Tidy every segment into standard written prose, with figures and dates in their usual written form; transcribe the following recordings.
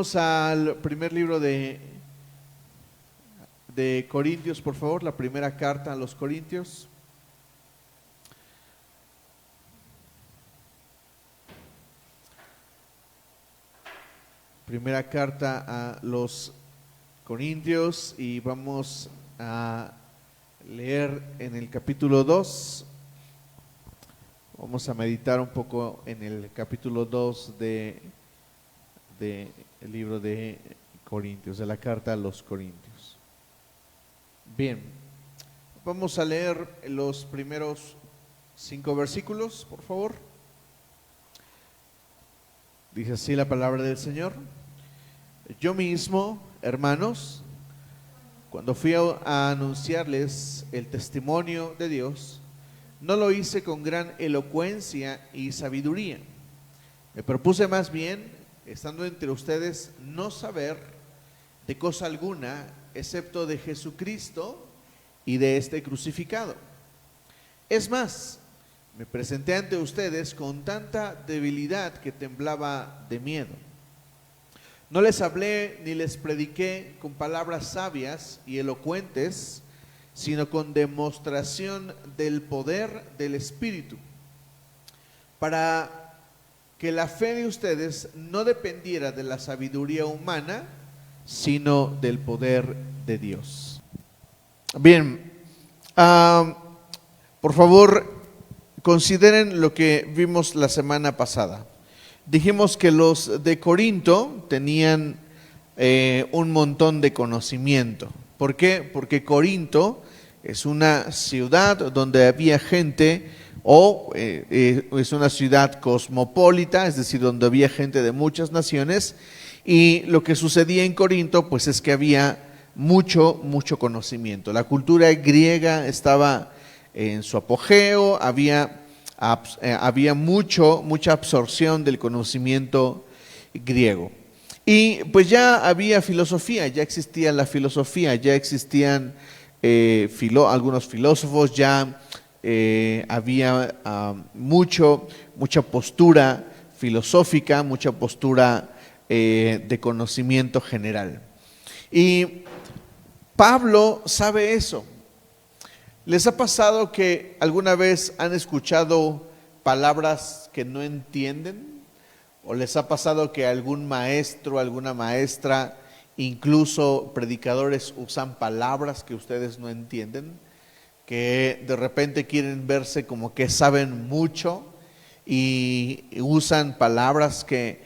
Vamos al primer libro de Corintios, por favor, la primera carta a los Corintios. Primera carta a los Corintios y vamos a leer en el capítulo 2. Vamos a meditar un poco en el capítulo 2 del libro de Corintios, de la carta a los Corintios. Bien, vamos a leer los primeros 5 versículos, por favor. Dice así la palabra del Señor: yo mismo, hermanos, cuando fui a anunciarles el testimonio de Dios, no lo hice con gran elocuencia y sabiduría. Me propuse más bien, estando entre ustedes, no saber de cosa alguna, excepto de Jesucristo y de este crucificado. Es más, me presenté ante ustedes con tanta debilidad que temblaba de miedo. No les hablé ni les prediqué con palabras sabias y elocuentes, sino con demostración del poder del Espíritu, para que la fe de ustedes no dependiera de la sabiduría humana, sino del poder de Dios. Bien, por favor, consideren lo que vimos la semana pasada. Dijimos que los de Corinto tenían un montón de conocimiento. ¿Por qué? Porque Corinto es una ciudad donde había gente, es una ciudad cosmopolita, es decir, donde había gente de muchas naciones, y lo que sucedía en Corinto pues es que había mucho conocimiento. La cultura griega estaba en su apogeo, había mucha absorción del conocimiento griego. Y pues ya había filosofía, ya existía la filosofía, ya existían algunos filósofos, ya había mucha postura filosófica, mucha postura de conocimiento general. Y Pablo sabe eso. ¿Les ha pasado que alguna vez han escuchado palabras que no entienden? ¿O les ha pasado que algún maestro, alguna maestra, incluso predicadores usan palabras que ustedes no entienden? Que de repente quieren verse como que saben mucho y usan palabras que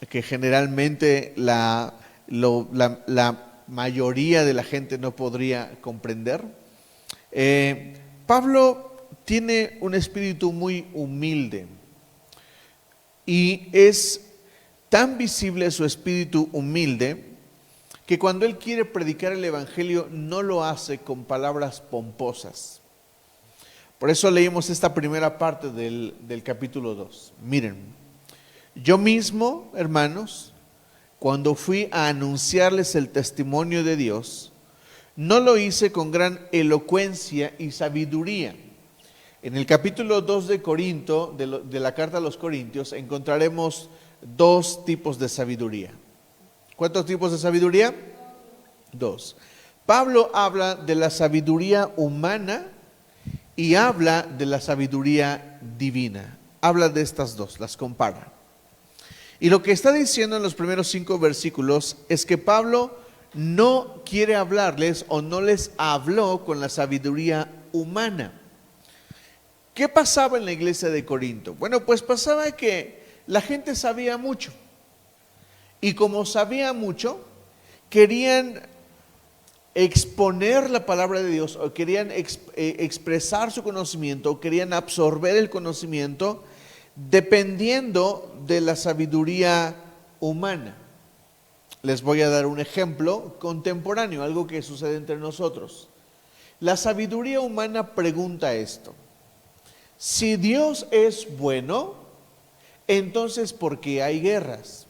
generalmente la mayoría de la gente no podría comprender. Pablo tiene un espíritu muy humilde y es tan visible su espíritu humilde que cuando él quiere predicar el evangelio no lo hace con palabras pomposas. Por eso leímos esta primera parte del capítulo 2. Miren, yo mismo, hermanos, cuando fui a anunciarles el testimonio de Dios, no lo hice con gran elocuencia y sabiduría. En el capítulo 2 de Corinto, de la carta a los Corintios, encontraremos 2 tipos de sabiduría. ¿Cuántos tipos de sabiduría? 2. Pablo habla de la sabiduría humana y habla de la sabiduría divina. Habla de estas dos, las compara. Y lo que está diciendo en los primeros 5 versículos es que Pablo no quiere hablarles o no les habló con la sabiduría humana. ¿Qué pasaba en la iglesia de Corinto? Bueno, pues pasaba que la gente sabía mucho. Y como sabía mucho, querían exponer la palabra de Dios, o querían expresar su conocimiento, o querían absorber el conocimiento dependiendo de la sabiduría humana. Les voy a dar un ejemplo contemporáneo, algo que sucede entre nosotros. La sabiduría humana pregunta esto: si Dios es bueno, entonces ¿por qué hay guerras?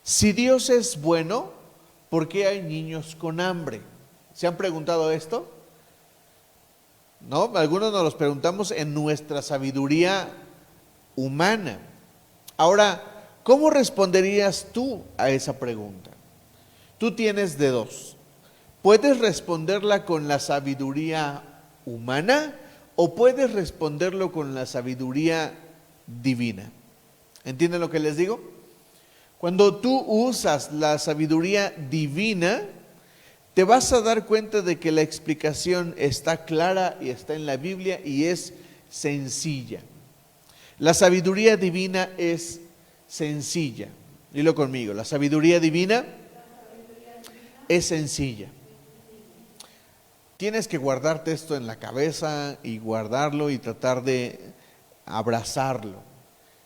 Si Dios es bueno, ¿por qué hay niños con hambre? ¿Se han preguntado esto? ¿No? Algunos nos los preguntamos en nuestra sabiduría humana. Ahora, ¿cómo responderías tú a esa pregunta? Tú tienes de dos. ¿Puedes responderla con la sabiduría humana o puedes responderlo con la sabiduría divina? ¿Entienden lo que les digo? Cuando tú usas la sabiduría divina, te vas a dar cuenta de que la explicación está clara y está en la Biblia y es sencilla. La sabiduría divina es sencilla. Dilo conmigo, la sabiduría divina es sencilla. Tienes que guardarte esto en la cabeza y guardarlo y tratar de abrazarlo.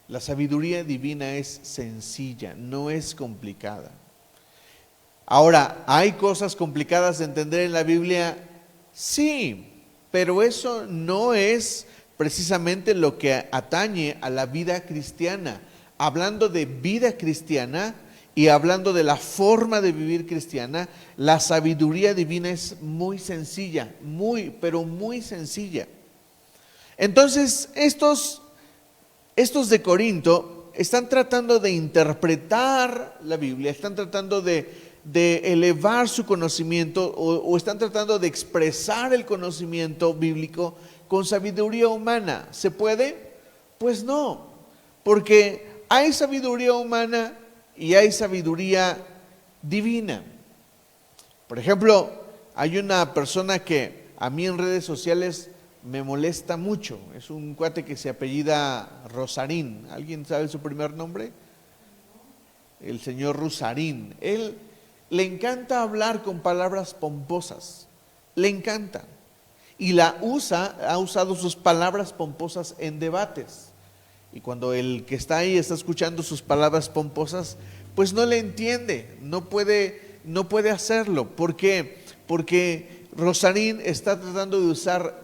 La sabiduría divina es sencilla, no es complicada. Ahora, ¿hay cosas complicadas de entender en la Biblia? Sí, pero eso no es precisamente lo que atañe a la vida cristiana. Hablando de vida cristiana y hablando de la forma de vivir cristiana, la sabiduría divina es muy sencilla, pero muy sencilla. Entonces, estos de Corinto están tratando de interpretar la Biblia, están tratando de elevar su conocimiento o están tratando de expresar el conocimiento bíblico con sabiduría humana. ¿Se puede? Pues no, porque hay sabiduría humana y hay sabiduría divina. Por ejemplo, hay una persona que a mí en redes sociales me molesta mucho. Es un cuate que se apellida Rosarín. ¿Alguien sabe su primer nombre? El señor Rosarín. Él le encanta hablar con palabras pomposas. Le encanta. Y ha usado sus palabras pomposas en debates. Y cuando el que está ahí está escuchando sus palabras pomposas, pues no le entiende, no puede hacerlo. ¿Por qué? Porque Rosarín está tratando de usar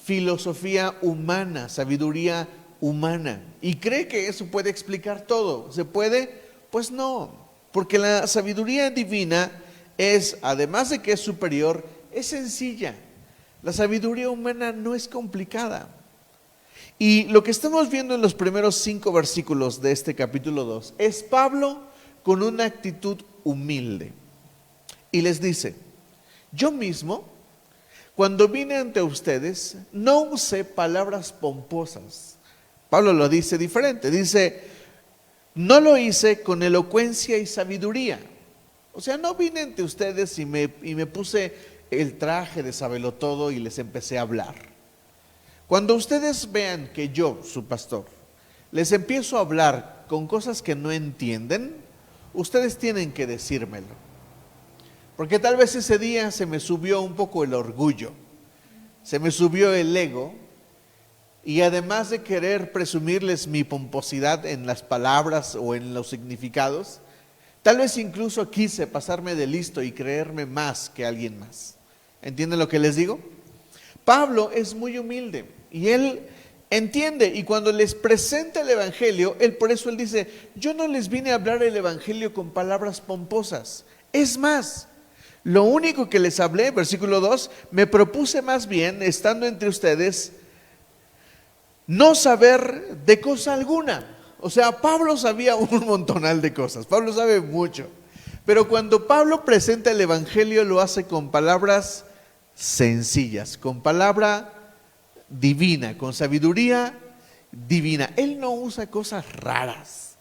filosofía humana, sabiduría humana, y cree que eso puede explicar todo. ¿Se puede? Pues no, porque la sabiduría divina es, además de que es superior, es sencilla. La sabiduría humana no es complicada. Y lo que estamos viendo en los primeros 5 versículos de este capítulo 2 es Pablo con una actitud humilde. Y les dice: yo mismo, cuando vine ante ustedes, no usé palabras pomposas. Pablo lo dice diferente, dice: no lo hice con elocuencia y sabiduría. O sea, no vine ante ustedes y me puse el traje de sabelotodo y les empecé a hablar. Cuando ustedes vean que yo, su pastor, les empiezo a hablar con cosas que no entienden, ustedes tienen que decírmelo. Porque tal vez ese día se me subió un poco el orgullo, se me subió el ego, y además de querer presumirles mi pomposidad en las palabras o en los significados, tal vez incluso quise pasarme de listo y creerme más que alguien más. ¿Entienden lo que les digo? Pablo es muy humilde y él entiende, y cuando les presenta el evangelio, por eso él dice: yo no les vine a hablar el evangelio con palabras pomposas. Es más, lo único que les hablé, versículo 2, me propuse más bien, estando entre ustedes, no saber de cosa alguna. O sea, Pablo sabía un montonal de cosas, Pablo sabe mucho, pero cuando Pablo presenta el evangelio lo hace con palabras sencillas, con palabra divina, con sabiduría divina. Él no usa cosas raras,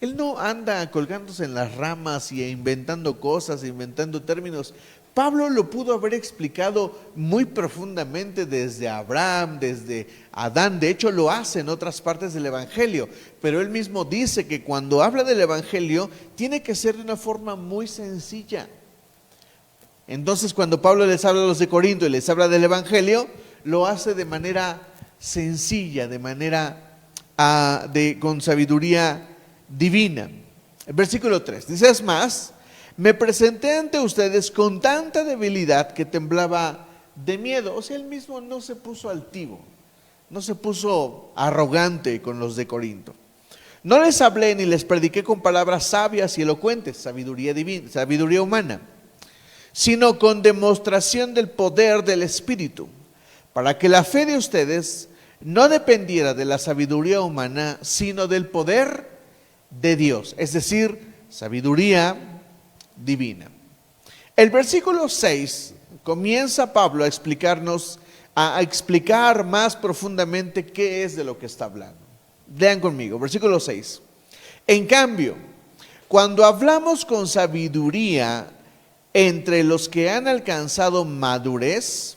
él no anda colgándose en las ramas y inventando cosas, inventando términos. Pablo lo pudo haber explicado muy profundamente desde Abraham, desde Adán. De hecho, lo hace en otras partes del evangelio, pero él mismo dice que cuando habla del evangelio tiene que ser de una forma muy sencilla. Entonces, cuando Pablo les habla a los de Corinto y les habla del evangelio, lo hace de manera sencilla, de manera con sabiduría divina. El versículo 3 dice: es más, me presenté ante ustedes con tanta debilidad que temblaba de miedo. O sea, él mismo no se puso altivo, no se puso arrogante con los de Corinto. No les hablé ni les prediqué con palabras sabias y elocuentes, sabiduría divina, sabiduría humana, sino con demostración del poder del Espíritu, para que la fe de ustedes no dependiera de la sabiduría humana, sino del poder de Dios, es decir, sabiduría divina. El versículo 6 comienza Pablo a explicarnos, a explicar más profundamente qué es de lo que está hablando. Lean conmigo, versículo 6. En cambio, cuando hablamos con sabiduría entre los que han alcanzado madurez,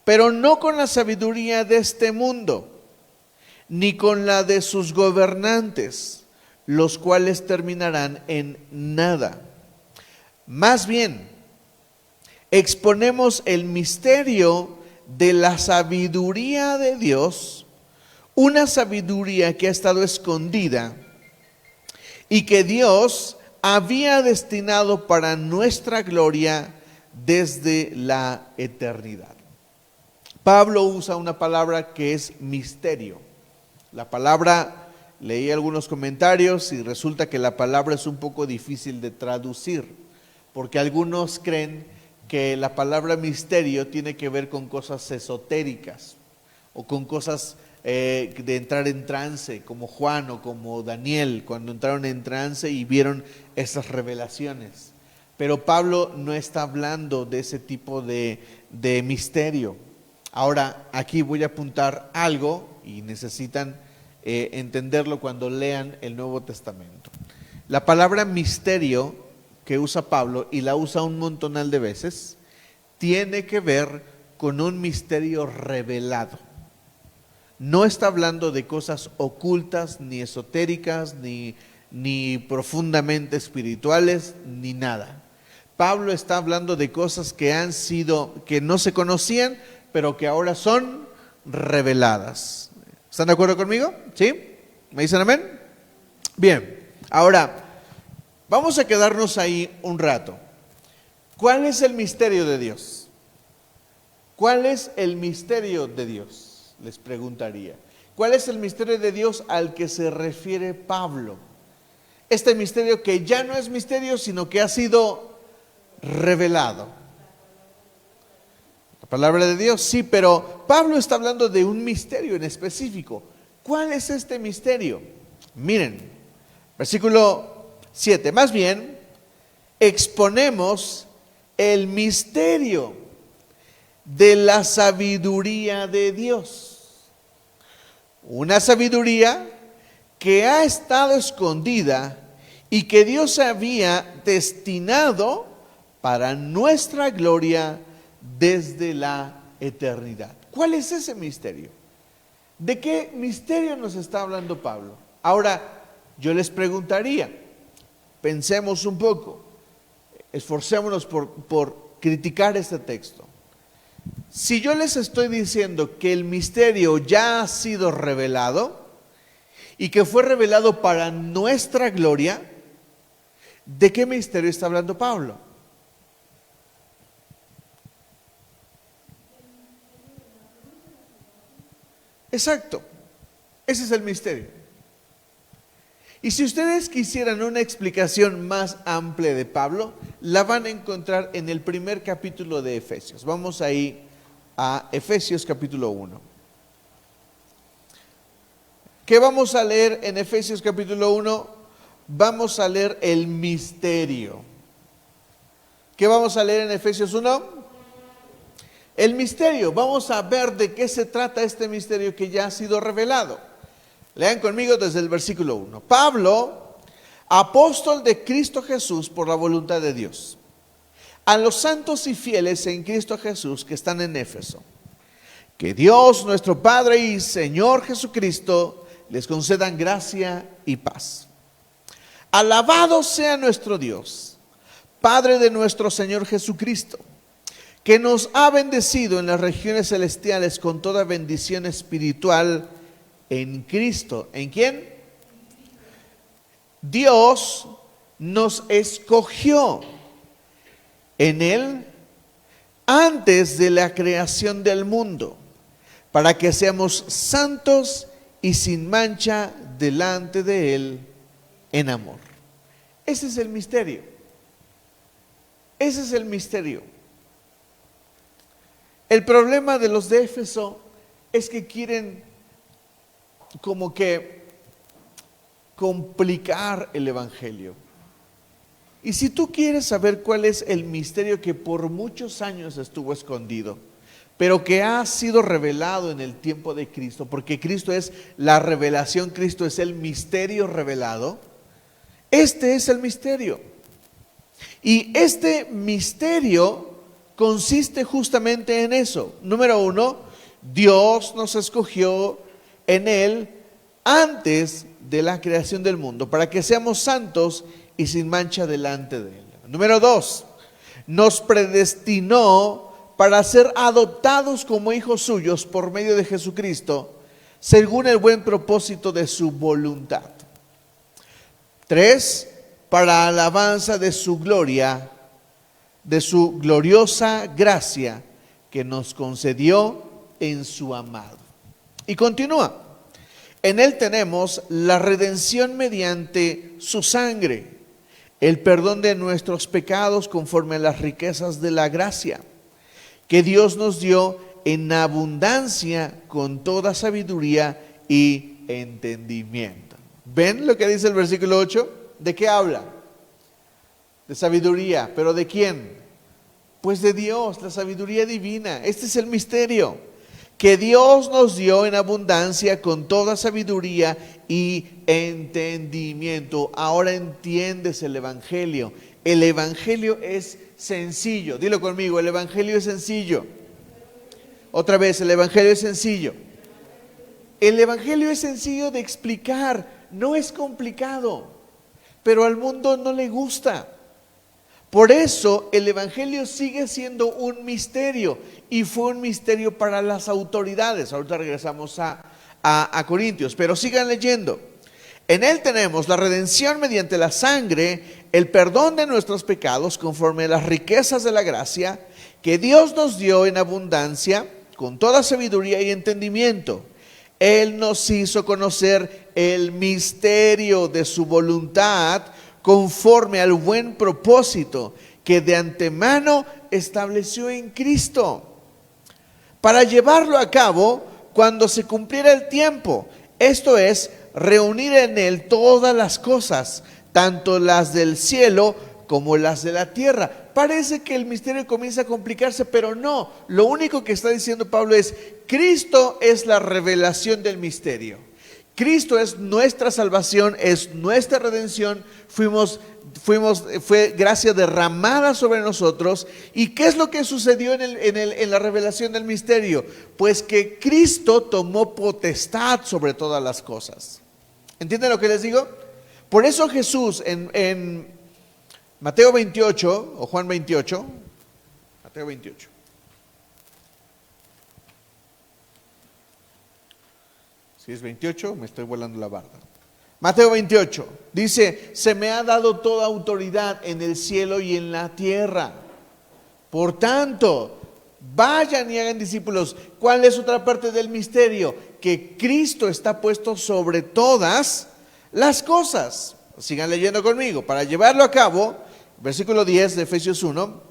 pero no con la sabiduría de este mundo, ni con la de sus gobernantes, los cuales terminarán en nada. Más bien, exponemos el misterio de la sabiduría de Dios, una sabiduría que ha estado escondida y que Dios había destinado para nuestra gloria desde la eternidad. Pablo usa una palabra que es misterio. La palabra, leí algunos comentarios y resulta que la palabra es un poco difícil de traducir, porque algunos creen que la palabra misterio tiene que ver con cosas esotéricas o con cosas de entrar en trance, como Juan o como Daniel, cuando entraron en trance y vieron esas revelaciones. Pero Pablo no está hablando de ese tipo de misterio. Ahora, aquí voy a apuntar algo y necesitan entenderlo cuando lean el Nuevo Testamento. La palabra misterio que usa Pablo, y la usa un montonal de veces, tiene que ver con un misterio revelado. No está hablando de cosas ocultas, ni esotéricas, ni profundamente espirituales, ni nada. Pablo está hablando de cosas que no se conocían, pero que ahora son reveladas. ¿Están de acuerdo conmigo? ¿Sí? ¿Me dicen amén? Bien, ahora vamos a quedarnos ahí un rato. ¿Cuál es el misterio de Dios? ¿Cuál es el misterio de Dios? Les preguntaría. ¿Cuál es el misterio de Dios al que se refiere Pablo? Este misterio que ya no es misterio, sino que ha sido revelado. La palabra de Dios, sí, pero Pablo está hablando de un misterio en específico. ¿Cuál es este misterio? Miren, versículo 7. Más bien, exponemos el misterio de la sabiduría de Dios. Una sabiduría que ha estado escondida y que Dios había destinado para nuestra gloria desde la eternidad. ¿Cuál es ese misterio? ¿De qué misterio nos está hablando Pablo? Ahora, yo les preguntaría, pensemos un poco, esforcémonos por criticar este texto. Si yo les estoy diciendo que el misterio ya ha sido revelado y que fue revelado para nuestra gloria, ¿de qué misterio está hablando Pablo? Exacto, ese es el misterio. Y si ustedes quisieran una explicación más amplia de Pablo, la van a encontrar en el primer capítulo de Efesios. Vamos ahí a Efesios capítulo 1. ¿Qué vamos a leer en Efesios capítulo 1? Vamos a leer el misterio. ¿Qué vamos a leer en Efesios 1? El misterio. Vamos a ver de qué se trata este misterio que ya ha sido revelado. Lean conmigo desde el versículo 1. Pablo, apóstol de Cristo Jesús por la voluntad de Dios, a los santos y fieles en Cristo Jesús que están en Éfeso, que Dios nuestro Padre y Señor Jesucristo les concedan gracia y paz. Alabado sea nuestro Dios, Padre de nuestro Señor Jesucristo, que nos ha bendecido en las regiones celestiales con toda bendición espiritual en Cristo. ¿En quién? Dios nos escogió en Él antes de la creación del mundo, para que seamos santos y sin mancha delante de Él en amor. Ese es el misterio. Ese es el misterio. El problema de los de Éfeso es que quieren como que complicar el Evangelio. Y si tú quieres saber cuál es el misterio que por muchos años estuvo escondido, pero que ha sido revelado en el tiempo de Cristo, porque Cristo es la revelación, Cristo es el misterio revelado, este es el misterio. Y este misterio consiste justamente en eso. Número uno, Dios nos escogió en Él antes de la creación del mundo, para que seamos santos y sin mancha delante de Él. Número dos, nos predestinó para ser adoptados como hijos suyos por medio de Jesucristo, según el buen propósito de su voluntad. Tres, para alabanza de su gloria, de su gloriosa gracia que nos concedió en su amado. Y continúa. En Él tenemos la redención mediante su sangre, el perdón de nuestros pecados conforme a las riquezas de la gracia que Dios nos dio en abundancia con toda sabiduría y entendimiento. ¿Ven lo que dice el versículo 8? ¿De qué habla? De sabiduría, ¿pero de quién? Pues de Dios, la sabiduría divina. Este es el misterio que Dios nos dio en abundancia con toda sabiduría y entendimiento. Ahora entiendes el Evangelio. El Evangelio es sencillo. Dilo conmigo, el Evangelio es sencillo. Otra vez, el Evangelio es sencillo. El Evangelio es sencillo de explicar, no es complicado, pero al mundo no le gusta. Por eso el Evangelio sigue siendo un misterio, y fue un misterio para las autoridades. Ahorita regresamos a Corintios, pero sigan leyendo. En Él tenemos la redención mediante la sangre, el perdón de nuestros pecados conforme a las riquezas de la gracia que Dios nos dio en abundancia con toda sabiduría y entendimiento. Él nos hizo conocer el misterio de su voluntad conforme al buen propósito que de antemano estableció en Cristo, para llevarlo a cabo cuando se cumpliera el tiempo. Esto es, reunir en Él todas las cosas, tanto las del cielo como las de la tierra. Parece que el misterio comienza a complicarse, pero no. Lo único que está diciendo Pablo es, Cristo es la revelación del misterio. Cristo es nuestra salvación, es nuestra redención. Fue gracia derramada sobre nosotros. ¿Y qué es lo que sucedió en la revelación del misterio? Pues que Cristo tomó potestad sobre todas las cosas. ¿Entienden lo que les digo? Por eso Jesús en Mateo 28 o Juan 28, Mateo 28. Si es 28, me estoy volando la barda. Mateo 28 dice, se me ha dado toda autoridad en el cielo y en la tierra. Por tanto, vayan y hagan discípulos. ¿Cuál es otra parte del misterio? Que Cristo está puesto sobre todas las cosas. Sigan leyendo conmigo. Para llevarlo a cabo, versículo 10 de Efesios 1,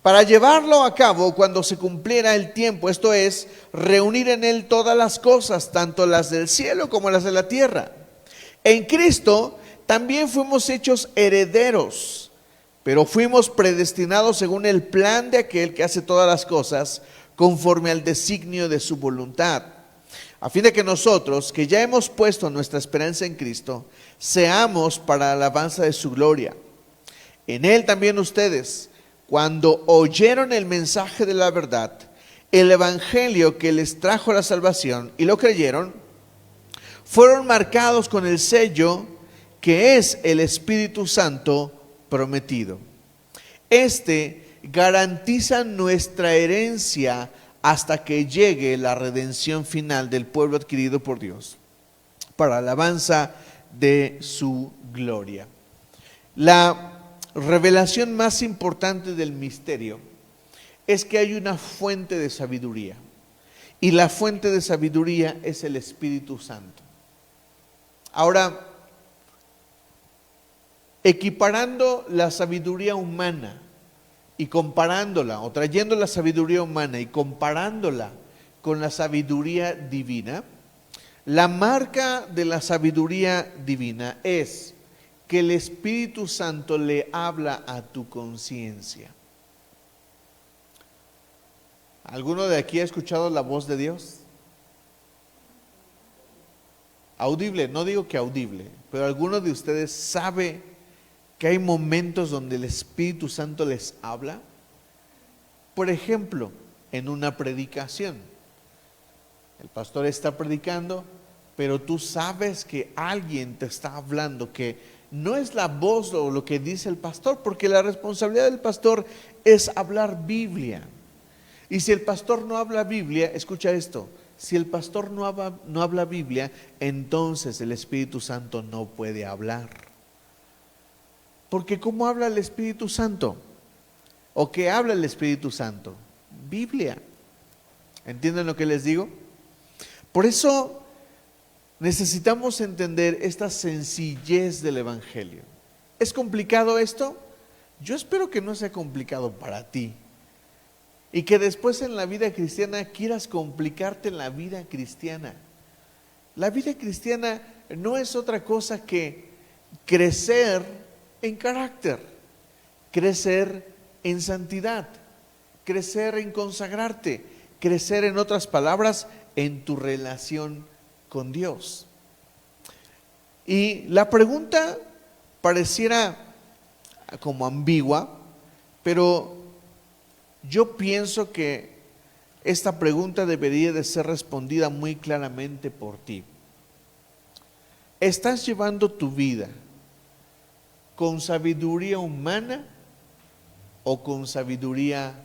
para llevarlo a cabo cuando se cumpliera el tiempo, esto es, reunir en Él todas las cosas, tanto las del cielo como las de la tierra. En Cristo también fuimos hechos herederos, pero fuimos predestinados según el plan de aquel que hace todas las cosas conforme al designio de su voluntad, a fin de que nosotros, que ya hemos puesto nuestra esperanza en Cristo, seamos para alabanza de su gloria. En Él también ustedes, cuando oyeron el mensaje de la verdad, el evangelio que les trajo la salvación y lo creyeron, fueron marcados con el sello que es el Espíritu Santo prometido. Este garantiza nuestra herencia hasta que llegue la redención final del pueblo adquirido por Dios, para alabanza de su gloria. La revelación más importante del misterio es que hay una fuente de sabiduría, y la fuente de sabiduría es el Espíritu Santo. Ahora, equiparando la sabiduría humana y comparándola, o trayendo la sabiduría humana y comparándola con la sabiduría divina, La marca de la sabiduría divina es que el Espíritu Santo le habla a tu conciencia. ¿Alguno de aquí ha escuchado la voz de Dios? Audible, no digo que audible, pero ¿alguno de ustedes sabe que hay momentos donde el Espíritu Santo les habla? Por ejemplo, en una predicación. El pastor está predicando, pero tú sabes que alguien te está hablando, que no es la voz o lo que dice el pastor, porque la responsabilidad del pastor es hablar Biblia. Y si el pastor no habla Biblia, escucha esto, si el pastor no habla Biblia, entonces el Espíritu Santo no puede hablar. Porque ¿cómo habla el Espíritu Santo? ¿O qué habla el Espíritu Santo? Biblia. ¿Entienden lo que les digo? Por eso necesitamos entender esta sencillez del Evangelio. ¿Es complicado esto? Yo espero que no sea complicado para ti. Y que después en la vida cristiana quieras complicarte en la vida cristiana. La vida cristiana no es otra cosa que crecer en carácter, crecer en santidad, crecer en consagrarte, crecer, en otras palabras, en tu relación con Dios. Y la pregunta pareciera como ambigua, pero yo pienso que esta pregunta debería de ser respondida muy claramente por ti. ¿Estás llevando tu vida con sabiduría humana o con sabiduría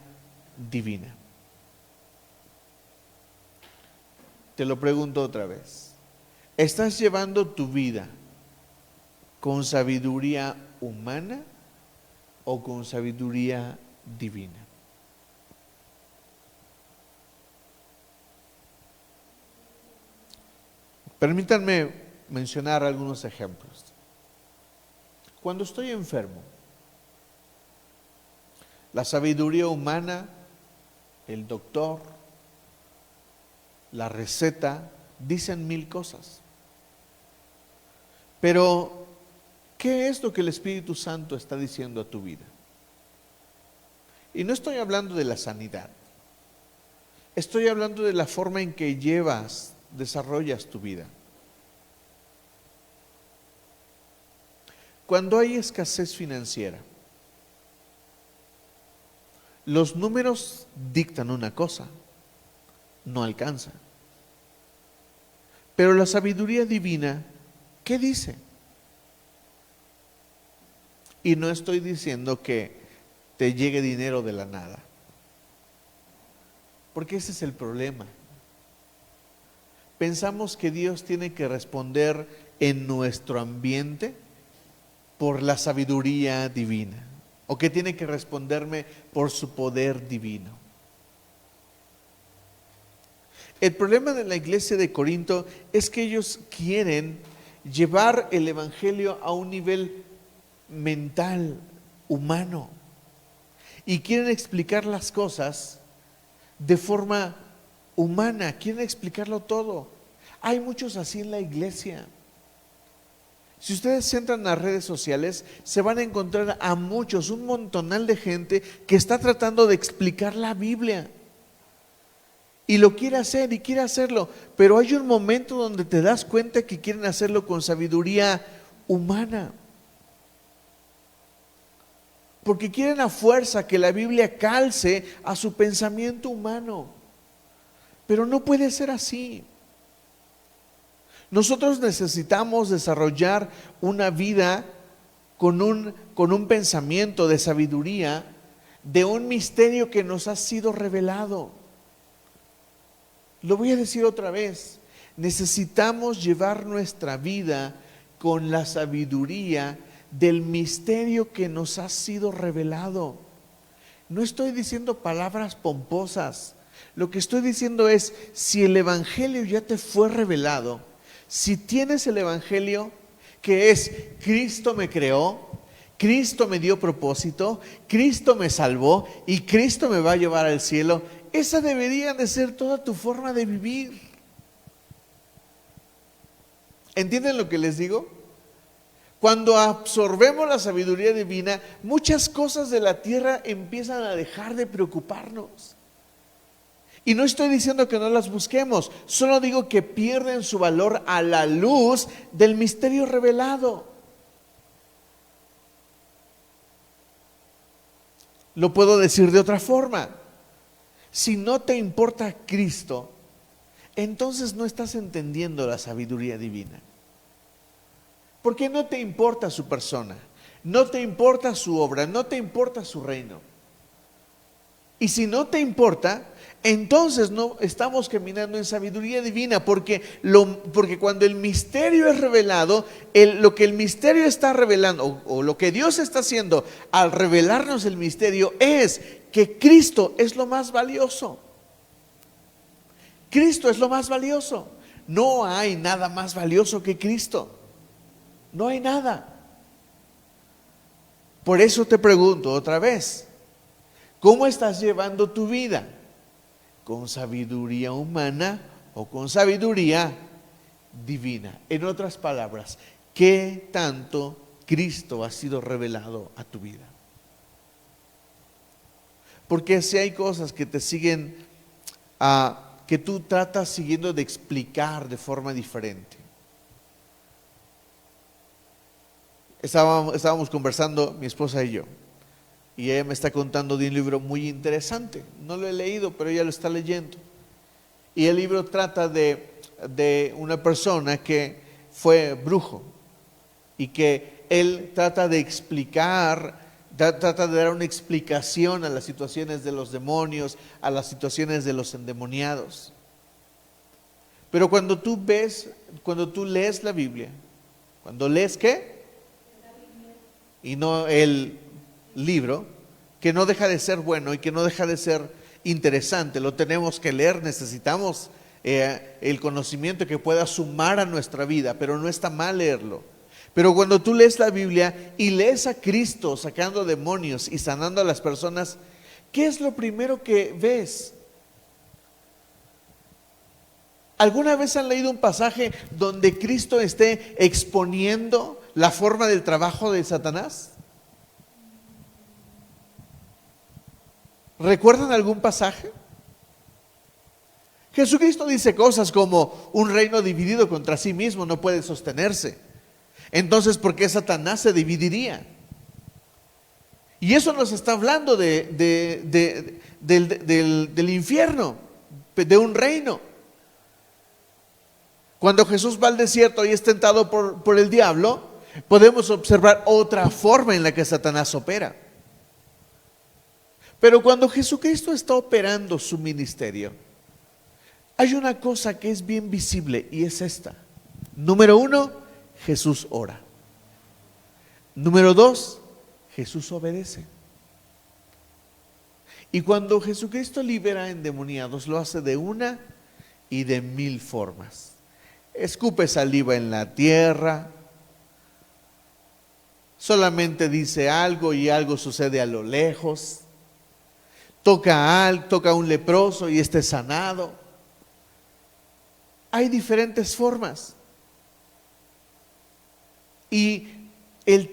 divina? Te lo pregunto otra vez. ¿Estás llevando tu vida con sabiduría humana o con sabiduría divina? Permítanme mencionar algunos ejemplos. Cuando estoy enfermo, la sabiduría humana, el doctor, la receta, dicen mil cosas. Pero, ¿qué es lo que el Espíritu Santo está diciendo a tu vida? Y no estoy hablando de la sanidad. Estoy hablando de la forma en que desarrollas tu vida. Cuando hay escasez financiera, los números dictan una cosa, no alcanza. Pero la sabiduría divina, ¿qué dice? Y no estoy diciendo que te llegue dinero de la nada, porque ese es el problema. Pensamos que Dios tiene que responder en nuestro ambiente por la sabiduría divina, o que tiene que responderme por su poder divino. El problema de la iglesia de Corinto es que ellos quieren llevar el evangelio a un nivel mental, humano, y quieren explicar las cosas de forma humana, quieren explicarlo todo. Hay muchos así en la iglesia. Si ustedes entran a las redes sociales, se van a encontrar a muchos, un montonal de gente que está tratando de explicar la Biblia. Y lo quiere hacer y quiere hacerlo, pero hay un momento donde te das cuenta que quieren hacerlo con sabiduría humana. Porque quieren a fuerza que la Biblia calce a su pensamiento humano. Pero no puede ser así. Nosotros necesitamos desarrollar una vida con un pensamiento de sabiduría, de un misterio que nos ha sido revelado. Lo voy a decir otra vez, necesitamos llevar nuestra vida con la sabiduría del misterio que nos ha sido revelado. No estoy diciendo palabras pomposas, lo que estoy diciendo es, si el evangelio ya te fue revelado, si tienes el evangelio que es Cristo me creó, Cristo me dio propósito, Cristo me salvó y Cristo me va a llevar al cielo, esa debería de ser toda tu forma de vivir. ¿Entienden lo que les digo? Cuando absorbemos la sabiduría divina, muchas cosas de la tierra empiezan a dejar de preocuparnos. Y no estoy diciendo que no las busquemos, solo digo que pierden su valor a la luz del misterio revelado. Lo puedo decir de otra forma. Si no te importa Cristo, entonces no estás entendiendo la sabiduría divina. Porque no te importa su persona, no te importa su obra, no te importa su reino. Y si no te importa, entonces no estamos caminando en sabiduría divina, porque cuando el misterio es revelado, lo que el misterio está revelando, o lo que Dios está haciendo al revelarnos el misterio, es que Cristo es lo más valioso. Cristo es lo más valioso. No hay nada más valioso que Cristo. No hay nada. Por eso te pregunto otra vez, ¿cómo estás llevando tu vida? ¿Con sabiduría humana o con sabiduría divina? En otras palabras, ¿qué tanto Cristo ha sido revelado a tu vida? Porque si hay cosas que te siguen, que tú tratas siguiendo de explicar de forma diferente. Estábamos conversando mi esposa y yo, y ella me está contando de un libro muy interesante. No lo he leído, pero ella lo está leyendo. Y el libro trata de una persona que fue brujo y que él trata de explicar, trata de dar una explicación a las situaciones de los demonios, a las situaciones de los endemoniados. Pero cuando tú lees la Biblia, cuando lees ¿qué? Y no el libro, que no deja de ser bueno y que no deja de ser interesante, lo tenemos que leer, necesitamos el conocimiento que pueda sumar a nuestra vida, pero no está mal leerlo. Pero cuando tú lees la Biblia y lees a Cristo sacando demonios y sanando a las personas, ¿qué es lo primero que ves? ¿Alguna vez han leído un pasaje donde Cristo esté exponiendo la forma del trabajo de Satanás? ¿Recuerdan algún pasaje? Jesucristo dice cosas como: un reino dividido contra sí mismo no puede sostenerse. Entonces, ¿por qué Satanás se dividiría? Y eso nos está hablando del infierno, de un reino. Cuando Jesús va al desierto y es tentado por el diablo, podemos observar otra forma en la que Satanás opera. Pero cuando Jesucristo está operando su ministerio, hay una cosa que es bien visible y es esta. Número 1, Jesús ora. Número 2, Jesús obedece. Y cuando Jesucristo libera a endemoniados, lo hace de una y de 1000 formas. Escupe saliva en la tierra, solamente dice algo y algo sucede a lo lejos. Toca a un leproso y este es sanado. Hay diferentes formas. Y el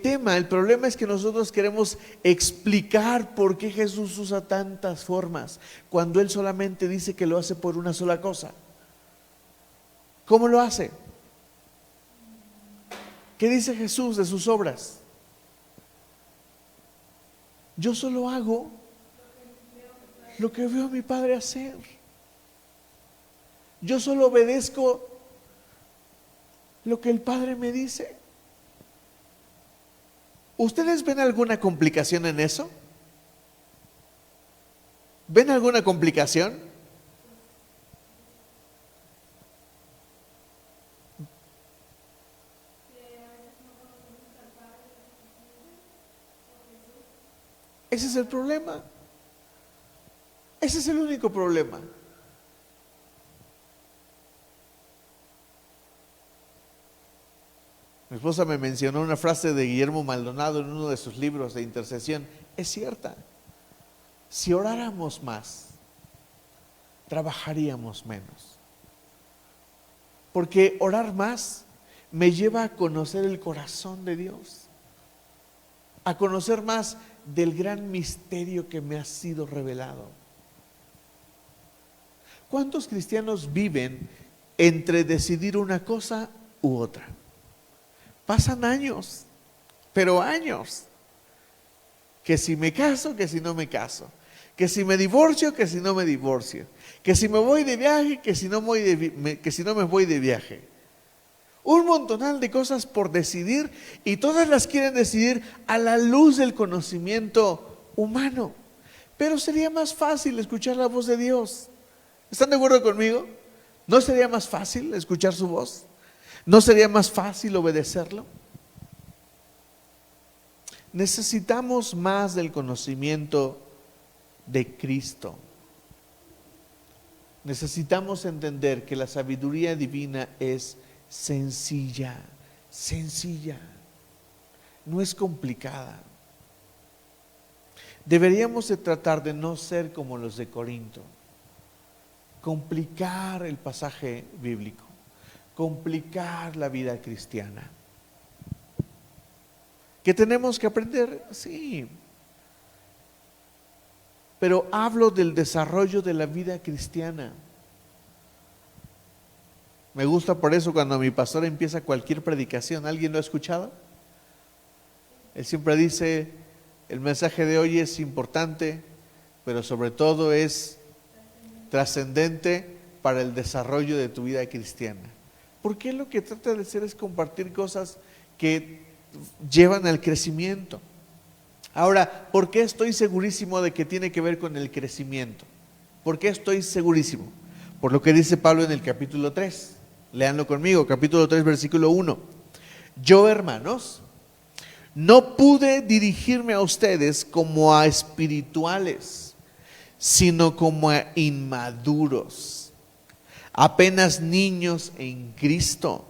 problema es que nosotros queremos explicar por qué Jesús usa tantas formas, cuando Él solamente dice que lo hace por una sola cosa. ¿Cómo lo hace? ¿Qué dice Jesús de sus obras? Yo solo hago lo que veo a mi Padre hacer. Yo solo obedezco lo que el Padre me dice. ¿Ustedes ven alguna complicación en eso? ¿Ven alguna complicación? Ese es el problema. Ese es el único problema. Mi esposa me mencionó una frase de Guillermo Maldonado en uno de sus libros de intercesión. Es cierta. Si oráramos más, trabajaríamos menos. Porque orar más me lleva a conocer el corazón de Dios, a conocer más del gran misterio que me ha sido revelado. ¿Cuántos cristianos viven entre decidir una cosa u otra? Pasan años, pero años, que si me caso, que si no me caso, que si me divorcio, que si no me divorcio, que si me voy de viaje, que si no me voy de viaje. Un montonal de cosas por decidir, y todas las quieren decidir a la luz del conocimiento humano. Pero sería más fácil escuchar la voz de Dios. ¿Están de acuerdo conmigo? ¿No sería más fácil escuchar su voz? ¿No sería más fácil obedecerlo? Necesitamos más del conocimiento de Cristo. Necesitamos entender que la sabiduría divina es sencilla, sencilla, no es complicada. Deberíamos de tratar de no ser como los de Corinto, complicar el pasaje bíblico, complicar la vida cristiana. ¿Qué tenemos que aprender? Sí, pero hablo del desarrollo de la vida cristiana. Me gusta por eso cuando mi pastor empieza cualquier predicación. ¿Alguien lo ha escuchado? Él siempre dice, el mensaje de hoy es importante, pero sobre todo es trascendente para el desarrollo de tu vida cristiana. Porque lo que trata de hacer es compartir cosas que llevan al crecimiento. Ahora, ¿por qué estoy segurísimo de que tiene que ver con el crecimiento? ¿Por qué estoy segurísimo? Por lo que dice Pablo en el capítulo 3. Léanlo conmigo, capítulo 3, versículo 1. Yo, hermanos, no pude dirigirme a ustedes como a espirituales, sino como a inmaduros, apenas niños en Cristo.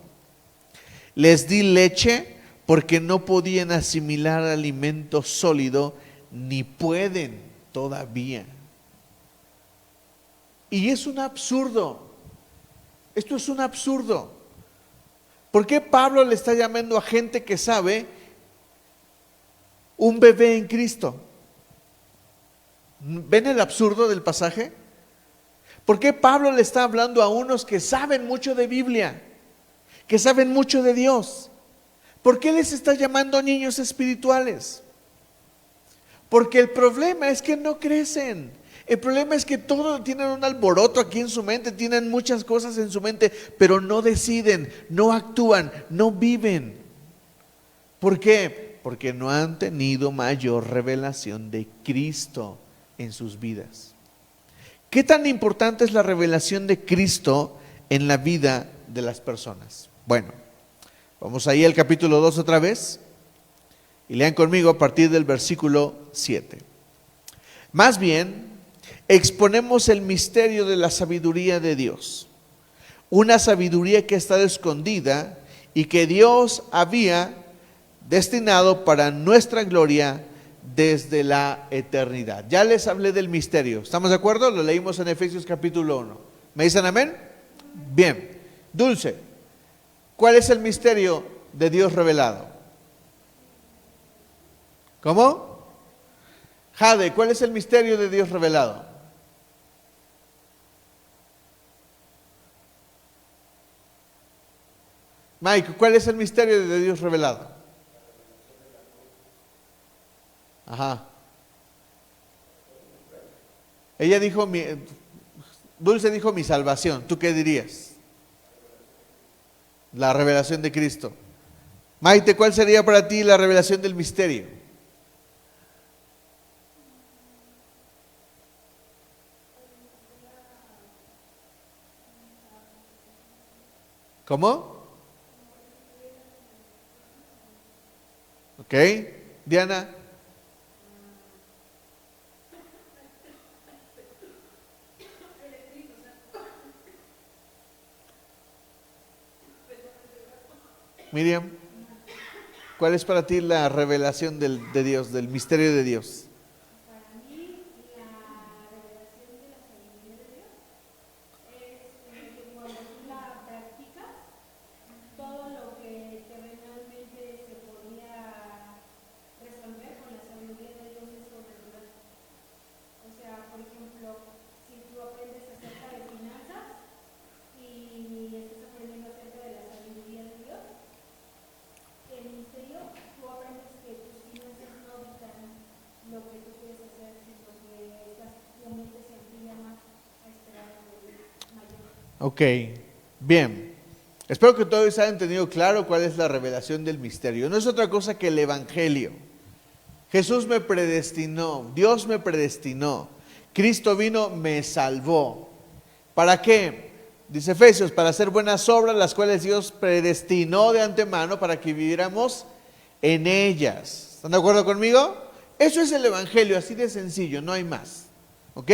Les di leche porque no podían asimilar alimento sólido, ni pueden todavía. Y es un absurdo. Esto es un absurdo. ¿Por qué Pablo le está llamando a gente que sabe un bebé en Cristo? ¿Ven el absurdo del pasaje? ¿Por qué Pablo le está hablando a unos que saben mucho de Biblia, que saben mucho de Dios? ¿Por qué les está llamando niños espirituales? Porque el problema es que no crecen. El problema es que todos tienen un alboroto aquí en su mente, tienen muchas cosas en su mente, pero no deciden, no actúan, no viven. ¿Por qué? Porque no han tenido mayor revelación de Cristo en sus vidas. ¿Qué tan importante es la revelación de Cristo en la vida de las personas? Bueno, vamos ahí al capítulo 2 otra vez y lean conmigo a partir del versículo 7. Más bien, exponemos el misterio de la sabiduría de Dios, una sabiduría que está escondida y que Dios había destinado para nuestra gloria desde la eternidad. Ya les hablé del misterio, ¿estamos de acuerdo? Lo leímos en Efesios capítulo 1. ¿Me dicen amén? Bien. Dulce, ¿cuál es el misterio de Dios revelado? ¿Cómo? Jade, ¿cuál es el misterio de Dios revelado? Mike, ¿cuál es el misterio de Dios revelado? Ajá. Ella dijo, Dulce dijo mi salvación. ¿Tú qué dirías? La revelación de Cristo. Maite, ¿cuál sería para ti la revelación del misterio? ¿Cómo? Ok. Diana. Miriam, ¿cuál es para ti la revelación de Dios, del misterio de Dios? Para mí, la revelación de la sabiduría de Dios es que cuando tú la practicas, todo lo que Ok, bien. Espero que todos hayan entendido claro cuál es la revelación del misterio. No es otra cosa que el Evangelio. Jesús me predestinó, Dios me predestinó, Cristo vino, me salvó. ¿Para qué? Dice Efesios, para hacer buenas obras, las cuales Dios predestinó de antemano para que viviéramos en ellas. ¿Están de acuerdo conmigo? Eso es el Evangelio, así de sencillo, no hay más. ¿Ok?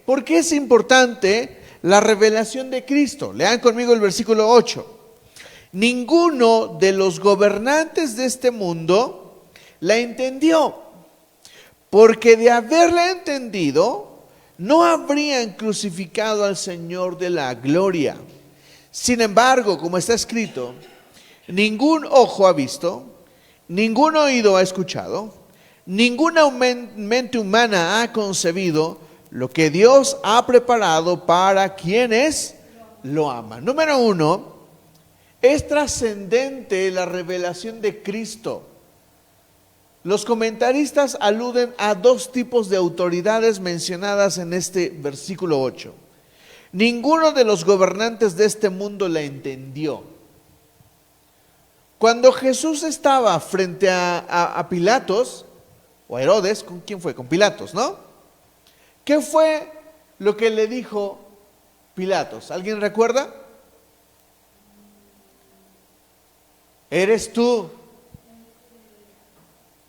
¿Por qué es importante la revelación de Cristo? Lean conmigo el versículo 8. Ninguno de los gobernantes de este mundo la entendió, porque de haberla entendido, no habrían crucificado al Señor de la gloria. Sin embargo, como está escrito, ningún ojo ha visto, ningún oído ha escuchado, ninguna mente humana ha concebido lo que Dios ha preparado para quienes lo aman. Número 1, es trascendente la revelación de Cristo. Los comentaristas aluden a dos tipos de autoridades mencionadas en este versículo 8. Ninguno de los gobernantes de este mundo la entendió. Cuando Jesús estaba frente a Pilatos, o a Herodes, ¿con quién fue? Con Pilatos, ¿no? ¿Qué fue lo que le dijo Pilatos? ¿Alguien recuerda? ¿Eres tú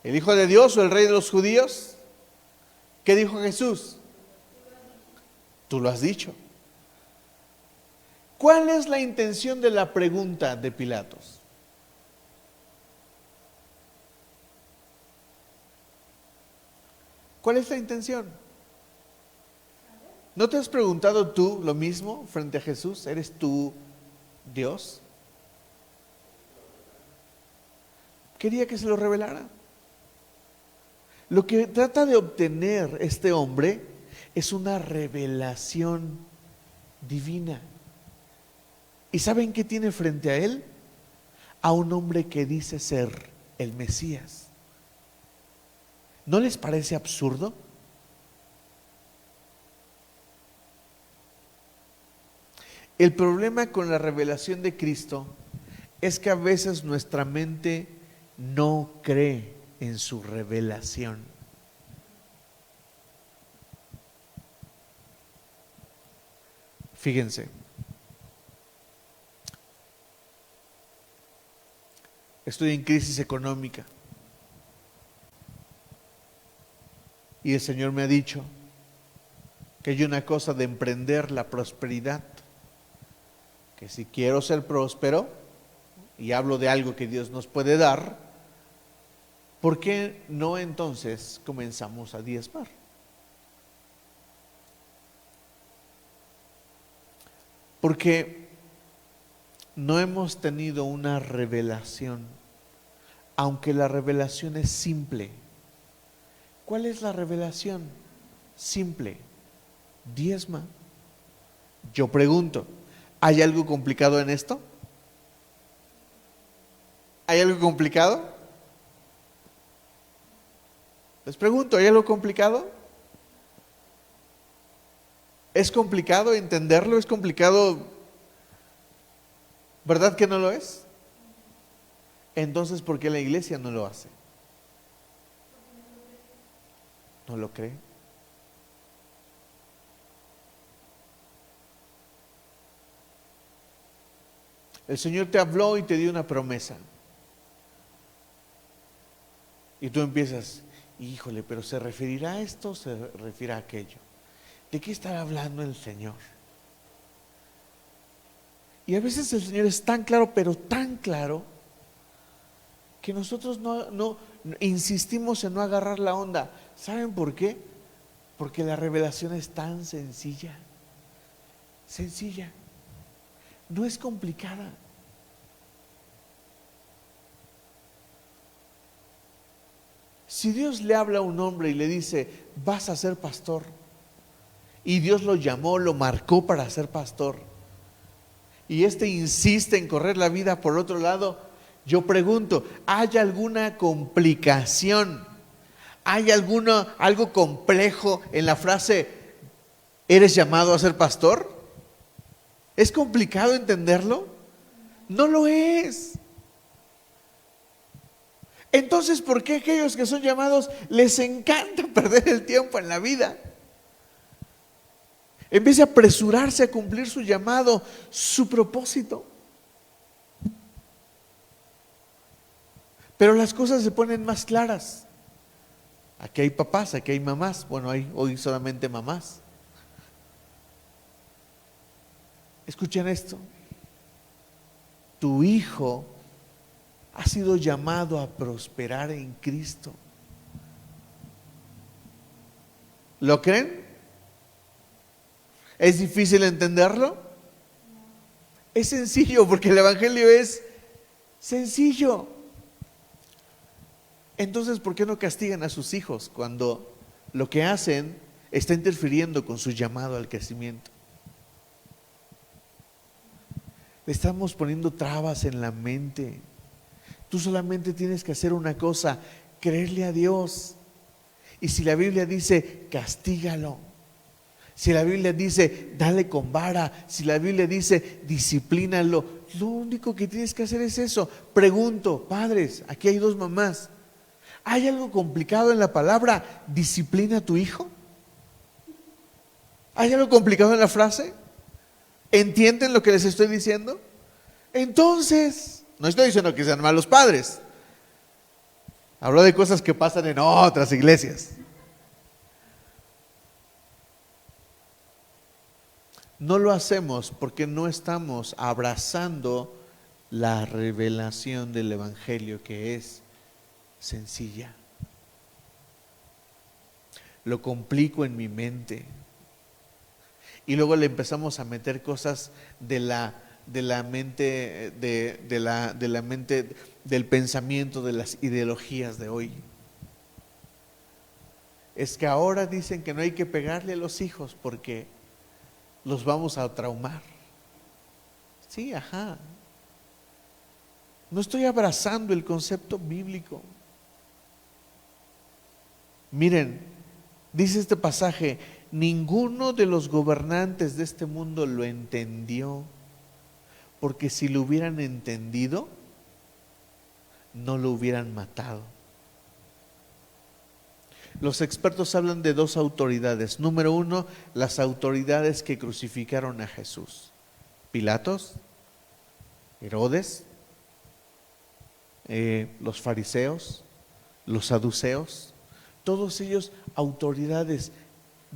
el Hijo de Dios o el Rey de los judíos? ¿Qué dijo Jesús? Tú lo has dicho. ¿Cuál es la intención de la pregunta de Pilatos? ¿Cuál es la intención? ¿No te has preguntado tú lo mismo frente a Jesús? ¿Eres tú Dios? Quería que se lo revelara. Lo que trata de obtener este hombre es una revelación divina. ¿Y saben qué tiene frente a él? A un hombre que dice ser el Mesías. ¿No les parece absurdo? El problema con la revelación de Cristo es que a veces nuestra mente no cree en su revelación. Fíjense, estoy en crisis económica y el Señor me ha dicho que hay una cosa de emprender la prosperidad, que si quiero ser próspero, y hablo de algo que Dios nos puede dar, ¿por qué no entonces comenzamos a diezmar? Porque no hemos tenido una revelación, aunque la revelación es simple. ¿Cuál es la revelación? Simple. Diezma. Yo pregunto, ¿hay algo complicado en esto? ¿Hay algo complicado? Les pregunto, ¿hay algo complicado? ¿Es complicado entenderlo? ¿Es complicado? ¿Verdad que no lo es? Entonces, ¿por qué la iglesia no lo hace? ¿No lo cree? El Señor te habló y te dio una promesa. Y tú empiezas, híjole, pero ¿se referirá a esto o se referirá a aquello? ¿De qué estará hablando el Señor? Y a veces el Señor es tan claro, pero tan claro, que nosotros no insistimos en no agarrar la onda. ¿Saben por qué? Porque la revelación es tan sencilla. Sencilla. No es complicada. Si Dios le habla a un hombre y le dice, vas a ser pastor, y Dios lo llamó, lo marcó para ser pastor, y este insiste en correr la vida por otro lado, yo pregunto, ¿hay alguna complicación? ¿Hay algo complejo en la frase, ¿eres llamado a ser pastor? ¿Es complicado entenderlo? No lo es. Entonces, ¿por qué aquellos que son llamados les encanta perder el tiempo en la vida? En vez de apresurarse a cumplir su llamado, su propósito. Pero las cosas se ponen más claras. Aquí hay papás, aquí hay mamás. Bueno, hay hoy solamente mamás. Escuchen esto. Tu hijo ha sido llamado a prosperar en Cristo. ¿Lo creen? ¿Es difícil entenderlo? Es sencillo, porque el Evangelio es sencillo. Entonces, ¿por qué no castigan a sus hijos cuando lo que hacen está interfiriendo con su llamado al crecimiento? Le estamos poniendo trabas en la mente. Tú solamente tienes que hacer una cosa: creerle a Dios. Y si la Biblia dice castígalo, si la Biblia dice dale con vara, si la Biblia dice disciplínalo, lo único que tienes que hacer es eso. Pregunto, padres, aquí hay dos mamás, ¿hay algo complicado en la palabra disciplina a tu hijo? ¿Hay algo complicado en la frase? ¿Entienden lo que les estoy diciendo? Entonces, no estoy diciendo que sean malos padres. Hablo de cosas que pasan en otras iglesias. No lo hacemos porque no estamos abrazando la revelación del Evangelio, que es sencilla. Lo complico en mi mente. Y luego le empezamos a meter cosas de la mente, de la mente, del pensamiento, de las ideologías de hoy. Es que ahora dicen que no hay que pegarle a los hijos porque los vamos a traumar. Sí, ajá. No estoy abrazando el concepto bíblico. Miren, dice este pasaje: ninguno de los gobernantes de este mundo lo entendió, porque si lo hubieran entendido, no lo hubieran matado. Los expertos hablan de dos autoridades. Número uno, las autoridades que crucificaron a Jesús: Pilatos, Herodes, los fariseos, los saduceos. Todos ellos autoridades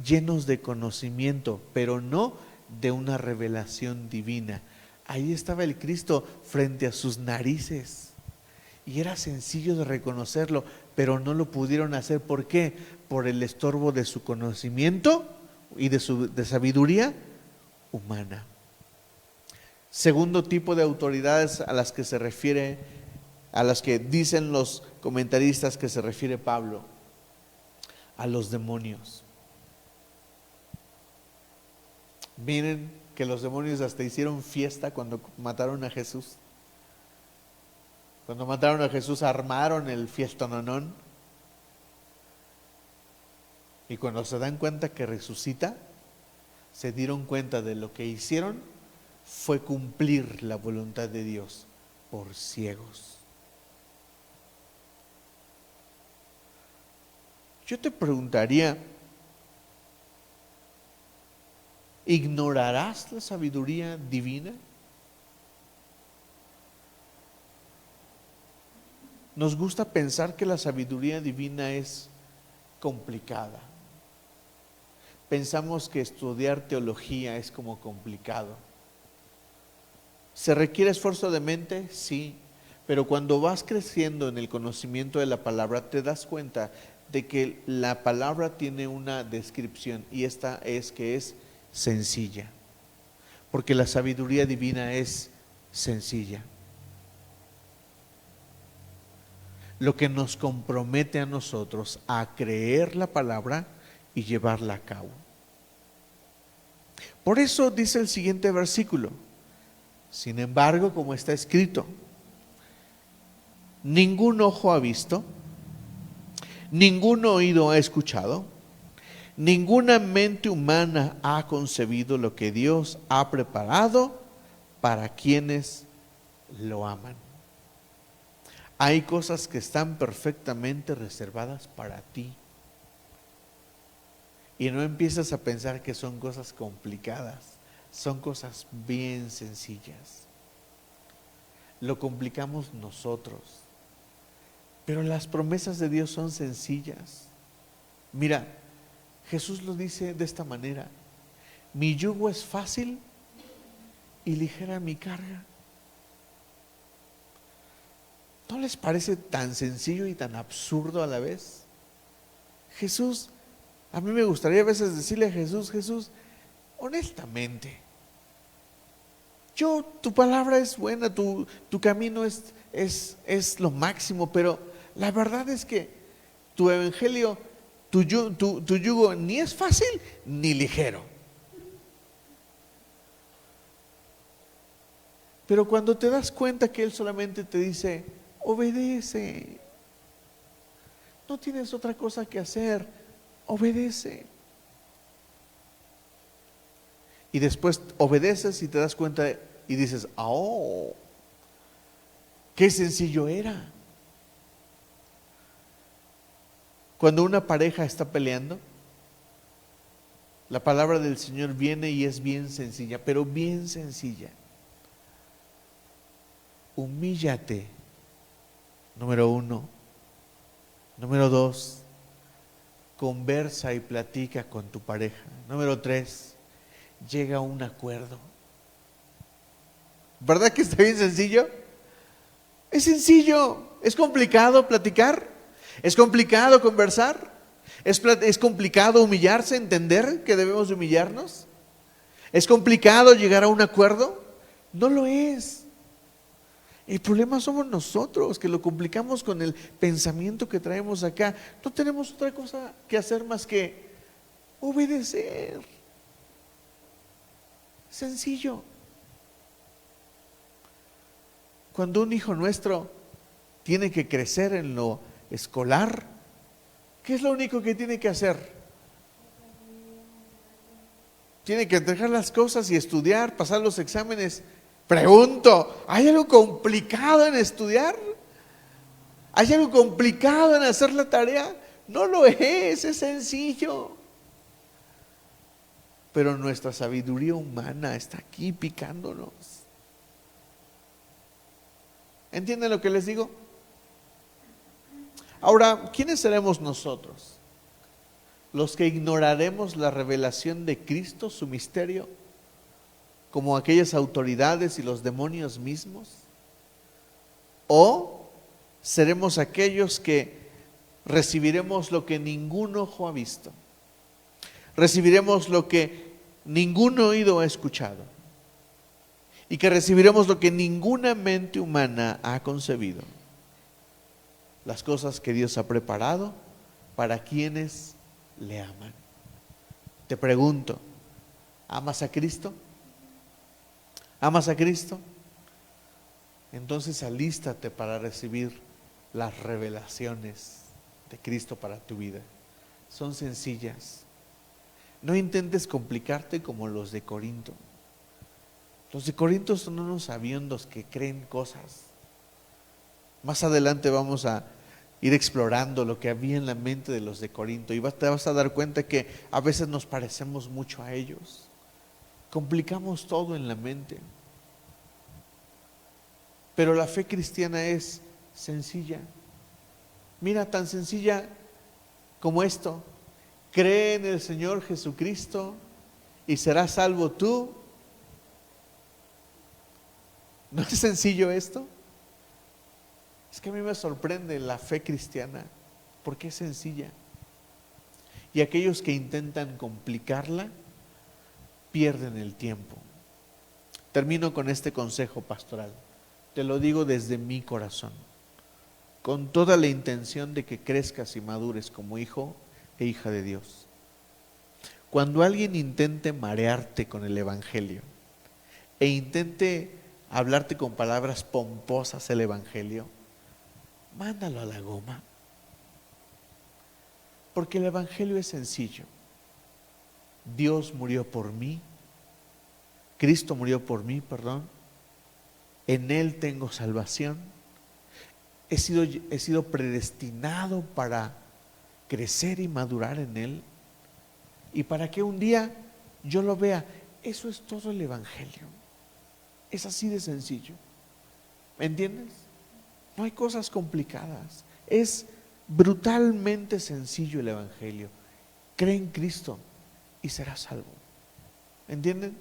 llenos de conocimiento, pero no de una revelación divina. Ahí estaba el Cristo frente a sus narices y era sencillo de reconocerlo, pero no lo pudieron hacer. ¿Por qué? Por el estorbo de su conocimiento y de sabiduría humana. Segundo tipo de autoridades a las que se refiere, a las que dicen los comentaristas que se refiere Pablo: a los demonios. Miren que los demonios hasta hicieron fiesta cuando mataron a Jesús. Cuando mataron a Jesús armaron el fiestononón. Y cuando se dan cuenta que resucita, se dieron cuenta de lo que hicieron fue cumplir la voluntad de Dios por ciegos. Yo te preguntaría: ¿ignorarás la sabiduría divina? Nos gusta pensar que la sabiduría divina es complicada. Pensamos que estudiar teología es como complicado. ¿Se requiere esfuerzo de mente? Sí, pero cuando vas creciendo en el conocimiento de la palabra, te das cuenta de que la palabra tiene una descripción, y esta es que es sencilla, porque la sabiduría divina es sencilla. Lo que nos compromete a nosotros a creer la palabra y llevarla a cabo. Por eso dice el siguiente versículo: sin embargo, como está escrito, ningún ojo ha visto, ningún oído ha escuchado, Ninguna mente humana ha concebido lo que Dios ha preparado para quienes lo aman. Hay cosas que están perfectamente reservadas para ti. Y no empiezas a pensar que son cosas complicadas, son cosas bien sencillas. Lo complicamos nosotros, pero las promesas de Dios son sencillas. Mira, Jesús lo dice de esta manera: mi yugo es fácil y ligera mi carga. ¿No les parece tan sencillo y tan absurdo a la vez? Jesús, a mí me gustaría a veces decirle a Jesús: Jesús, honestamente, tu palabra es buena, tu camino es lo máximo, pero la verdad es que tu evangelio, tu yugo ni es fácil ni ligero. Pero cuando te das cuenta que Él solamente te dice: obedece, no tienes otra cosa que hacer, obedece. Y después obedeces y te das cuenta y dices: oh, qué sencillo era. Cuando una pareja está peleando, la palabra del Señor viene y es bien sencilla, pero bien sencilla. Humíllate, número 1. Número 2, conversa y platica con tu pareja. Número 3, llega a un acuerdo. ¿Verdad que está bien sencillo? Es sencillo. ¿Es complicado platicar? ¿Es complicado conversar? ¿Es complicado humillarse, entender que debemos de humillarnos? ¿Es complicado llegar a un acuerdo? No lo es. El problema somos nosotros, que lo complicamos con el pensamiento que traemos acá. No tenemos otra cosa que hacer más que obedecer. Sencillo. Cuando un hijo nuestro tiene que crecer en lo escolar, ¿qué es lo único que tiene que hacer? Tiene que entregar las cosas y estudiar, pasar los exámenes. Pregunto, ¿hay algo complicado en estudiar? ¿Hay algo complicado en hacer la tarea? No lo es sencillo. Pero nuestra sabiduría humana está aquí picándonos. ¿Entienden lo que les digo? Ahora, ¿quiénes seremos nosotros? ¿Los que ignoraremos la revelación de Cristo, su misterio, como aquellas autoridades y los demonios mismos? ¿O seremos aquellos que recibiremos lo que ningún ojo ha visto? Recibiremos lo que ningún oído ha escuchado, y que recibiremos lo que ninguna mente humana ha concebido: las cosas que Dios ha preparado para quienes le aman. Te pregunto, ¿amas a Cristo? ¿Amas a Cristo? Entonces alístate para recibir las revelaciones de Cristo para tu vida. Son sencillas. No intentes complicarte como los de Corinto. Los de Corinto son unos sabiondos que creen cosas. Más adelante vamos a ir explorando lo que había en la mente de los de Corinto y te vas a dar cuenta que a veces nos parecemos mucho a ellos. Complicamos todo en la mente. Pero la fe cristiana es sencilla. Mira, tan sencilla como esto: cree en el Señor Jesucristo y serás salvo tú. ¿No es sencillo esto? Es que a mí me sorprende la fe cristiana porque es sencilla. Y aquellos que intentan complicarla pierden el tiempo. Termino con este consejo pastoral. Te lo digo desde mi corazón, con toda la intención de que crezcas y madures como hijo e hija de Dios. Cuando alguien intente marearte con el evangelio e intente hablarte con palabras pomposas el evangelio, mándalo a la goma. Porque el evangelio es sencillo. Dios murió por mí, Cristo murió por mí, perdón, en Él tengo salvación, he sido predestinado para crecer y madurar en Él, y para que un día yo lo vea. Eso es todo el Evangelio. Es así de sencillo. ¿Me entiendes? No hay cosas complicadas. Es brutalmente sencillo el Evangelio. Cree en Cristo y serás salvo. ¿Entienden?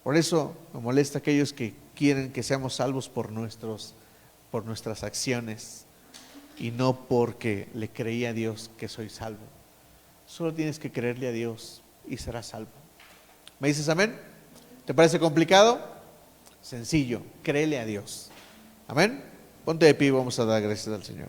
Por eso me molesta aquellos que quieren que seamos salvos por nuestras acciones y no porque le creí a Dios que soy salvo. Solo tienes que creerle a Dios y serás salvo. ¿Me dices amén? ¿Te parece complicado? Sencillo, créele a Dios. Amén. Ponte de pie y vamos a dar gracias al Señor.